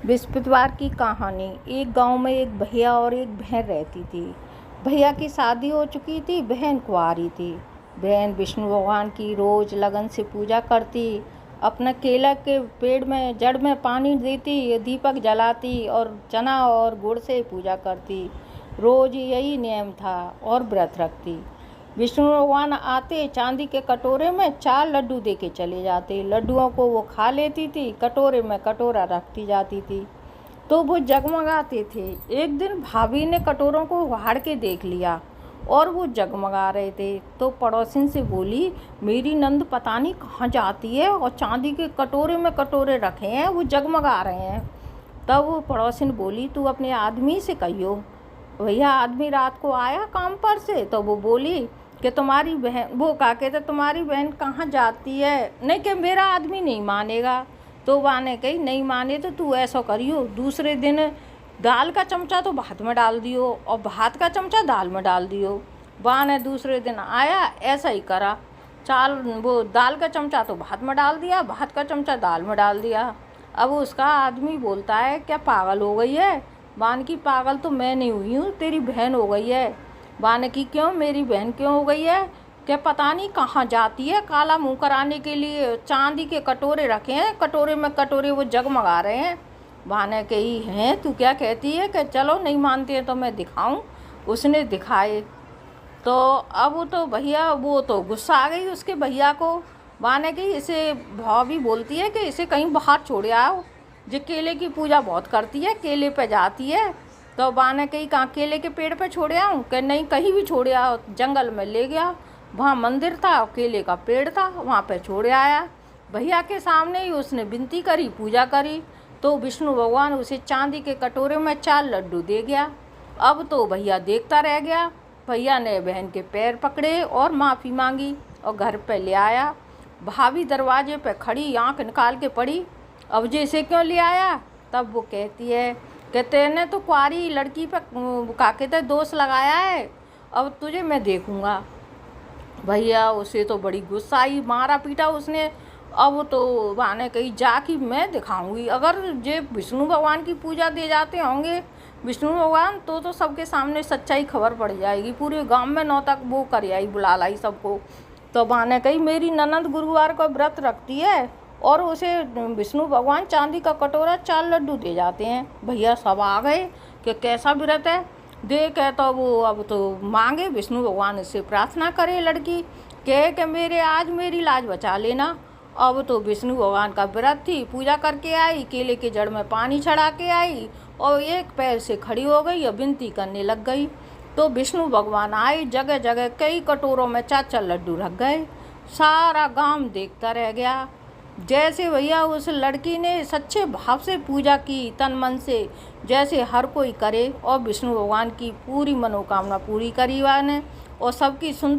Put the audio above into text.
बृहस्पतिवार की कहानी। एक गांव में एक भैया और एक बहन रहती थी। भैया की शादी हो चुकी थी, बहन कुंवारी थी। बहन विष्णु भगवान की रोज लगन से पूजा करती, अपना केला के पेड़ में जड़ में पानी देती, दीपक जलाती और चना और गुड़ से पूजा करती। रोज यही नियम था और व्रत रखती। विष्णु भगवान आते, चांदी के कटोरे में 4 लड्डू दे के चले जाते। लड्डुओं को वो खा लेती थी, कटोरे में कटोरा रखती जाती थी तो वो जगमगाते थे। एक दिन भाभी ने कटोरों को उहाड़ के देख लिया और वो जगमगा रहे थे तो पड़ोसिन से बोली, मेरी नंद पता नहीं कहाँ जाती है और चांदी के कटोरे में कटोरे रखे हैं, वो जगमगा रहे हैं। तब वो पड़ोसिन बोली, तू अपने आदमी से कहियो। भैया आदमी रात को आया काम पर से तो वो बोली कि तुम्हारी बहन, वो कहा कहते तुम्हारी बहन कहाँ जाती है, नहीं कि मेरा आदमी नहीं मानेगा। तो वहाँ ने कही, नहीं माने तो तू ऐसा करियो, दूसरे दिन दाल का चमचा तो भात में डाल दियो और भात का चमचा दाल में डाल दियो। वहाँ ने दूसरे दिन आया, ऐसा ही करा, वो दाल का चमचा तो भात में डाल दिया, भात का चमचा दाल में डाल दिया। अब उसका आदमी बोलता है, क्या पागल हो गई है? बान की पागल तो मैं नहीं हुई हूँ, तेरी बहन हो गई है। बान की क्यों, मेरी बहन क्यों हो गई है? क्या पता नहीं कहाँ जाती है, काला मुंह कराने के लिए चांदी के कटोरे रखे हैं, कटोरे में कटोरे वो जगमगा रहे हैं। बाने कही, हैं तू क्या कहती है? कि चलो नहीं मानती है तो मैं दिखाऊं। उसने दिखाए तो अब तो भैया वो तो गुस्सा आ गई उसके भैया को। बाने की इसे भाभी बोलती है कि इसे कहीं बाहर छोड़े आओ, जो केले की पूजा बहुत करती है, केले पे जाती है। तो बाने कहीं कहाँ केले के पेड़ पे छोड़े आऊँ? कि नहीं, कहीं भी छोड़े आओ। जंगल में ले गया, वहाँ मंदिर था, केले का पेड़ था, वहाँ पे छोड़े आया। भैया के सामने ही उसने विनती करी, पूजा करी तो विष्णु भगवान उसे चांदी के कटोरे में 4 लड्डू दे गया। अब तो भैया देखता रह गया। भैया ने बहन के पैर पकड़े और माफ़ी मांगी और घर पे ले आया। भाभी दरवाजे पे खड़ी आँख निकाल के पड़ी, अब जैसे क्यों ले आया? तब वो कहती है कि तेने तो कुंवारी लड़की पे का कहते दोष लगाया है, अब तुझे मैं देखूँगा। भैया उसे तो बड़ी गुस्सा आई, मारा पीटा उसने। अब तो बहाने कही, जा कि मैं दिखाऊंगी, अगर जे विष्णु भगवान की पूजा दे जाते होंगे विष्णु भगवान तो सबके सामने सच्चाई खबर पड़ जाएगी, पूरे गांव में नौ तक वो कर आई, बुला लाई सबको। तो बहाने कही, मेरी ननद गुरुवार को व्रत रखती है और उसे विष्णु भगवान चांदी का कटोरा 4 लड्डू दे जाते हैं। भैया सब आ गए कि कैसा व्रत है देख है। तो वो अब तो मांगे विष्णु भगवान से प्रार्थना करे, लड़की कहे कि मेरे आज मेरी लाज बचा लेना। अब तो विष्णु भगवान का व्रत थी, पूजा करके आई, केले के जड़ में पानी चढ़ा के आई और एक पैर से खड़ी हो गई और विनती करने लग गई। तो विष्णु भगवान आए, जगह जगह कई कटोरों में 4-4 लड्डू रख गए। सारा गांव देखता रह गया। जैसे भैया उस लड़की ने सच्चे भाव से पूजा की, तन मन से, जैसे हर कोई करे, और विष्णु भगवान की पूरी मनोकामना पूरी करी ने और सबकी सुनते